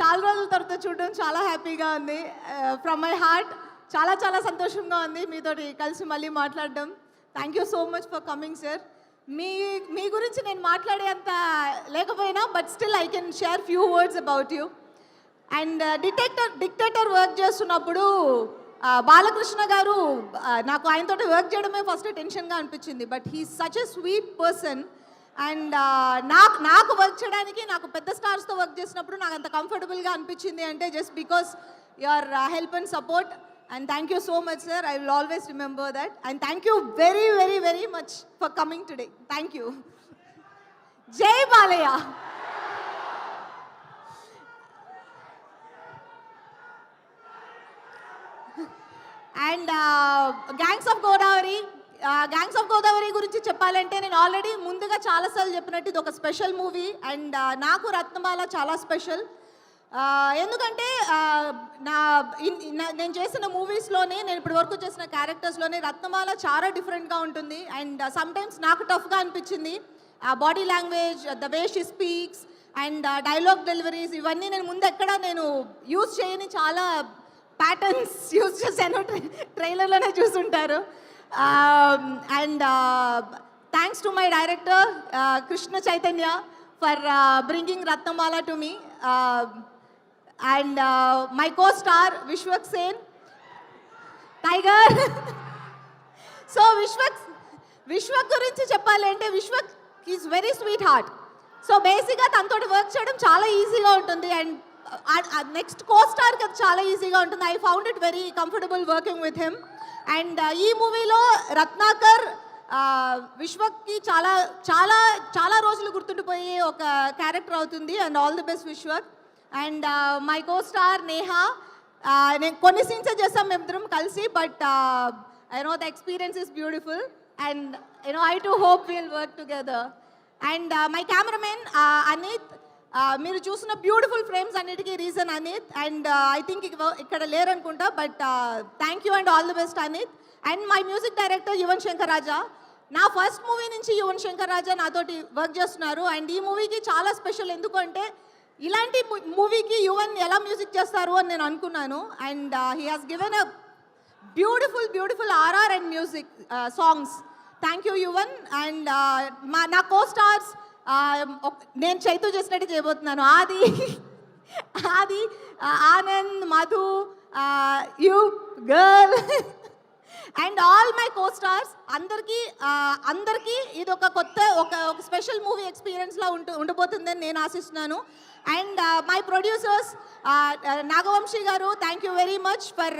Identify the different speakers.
Speaker 1: చాలా రోజుల తర్వాత చూడడం చాలా హ్యాపీగా ఉంది. ఫ్రమ్ మై హార్ట్ చాలా చాలా సంతోషంగా ఉంది మీతోటి కలిసి మళ్ళీ మాట్లాడడం. Thank you so much for coming sir. మీ గురించి నేను మాట్లాడేంత లేకపోయినా but still I can share few words about you. And dictator work చేస్తున్నప్పుడు బాలకృష్ణ గారు నాకు ఆయనతో వర్క్ చేయడమే ఫస్ట్ టెన్షన్గా అనిపించింది. But he such a sweet person. And నాకు వర్క్ చేయడానికి నాకు పెద్ద స్టార్స్తో వర్క్ చేసినప్పుడు నాకు అంత కంఫర్టబుల్గా అనిపించింది అంటే just because your help and support. And thank you so much sir. I will always remember that. And thank you very very very much for coming today. Thank you. Jai Balayya. And gangs of Godavari గురించి చెప్పాలంటే నేను already ముందుగా చాలాసార్లు చెప్పినట్టు ఇది ఒక special movie. And నాకు రత్నమాల చాలా స్పెషల్. ఎందుకంటే నేను చేసిన మూవీస్లోనే నేను ఇప్పటి వరకు చేసిన క్యారెక్టర్స్లోనే రత్నమాల చాలా డిఫరెంట్గా ఉంటుంది. అండ్ సమ్టైమ్స్ నాకు టఫ్గా అనిపించింది. Body language, the way she speaks and dialogue deliveries ఇవన్నీ నేను ముందు ఎక్కడ నేను యూజ్ చేయని చాలా ప్యాటర్న్స్ యూజ్ చేశాను. ట్రైలర్లోనే చూసుంటారు. And thanks to my director Krishna Chaitanya for bringing Ratnamala to me. And my co star Vishwak Sen tiger. So Vishwak గురించి చెప్పాలంటే Vishwak is very sweet heart. So బేసిక్గా తనతో వర్క్ చేయడం చాలా ఈజీగా ఉంటుంది. అండ్ నెక్స్ట్ కో స్టార్కి అది చాలా ఈజీగా ఉంటుంది. I found it very comfortable working with him. And ఈ మూవీలో రత్నాకర్ విశ్వక్కి చాలా చాలా చాలా రోజులు గుర్తుండిపోయే ఒక క్యారెక్టర్ అవుతుంది. And all the best Vishwak. And my co star Neha. నేను కొన్ని సీన్సే చేస్తాం మేమిద్దరం కలిసి. But I know the experience is beautiful. And I too hope will work together. And my cameraman Anith. మీరు చూసిన బ్యూటిఫుల్ ఫ్రేమ్స్ అన్నిటికీ reason Anith. And I think ఇక్కడ లేరనుకుంటా. But thank you and all the best Anith. And my music director Yuvan Shankar Raja. నా first movie నుంచి యువన్ శంకర్ రాజా నాతోటి work చేస్తున్నారు. And ఈ మూవీకి చాలా స్పెషల్. ఎందుకంటే ఇలాంటి మూవీకి యువన్ ఎలా మ్యూజిక్ చేస్తారు అని నేను అనుకున్నాను. And he has given a beautiful RR and music songs. Thank you Yuvan. And నా కో స్టార్స్ నేను చైతూ చేసినట్టు చేయబోతున్నాను. Aadi Anand, Madhu, you girl and all my co stars అందరికీ ఇది ఒక కొత్త ఒక స్పెషల్ మూవీ ఎక్స్పీరియన్స్లా ఉండబోతుందని నేను ఆశిస్తున్నాను. అండ్ మై ప్రొడ్యూసర్స్ నాగవంశీ గారు, thank you very much for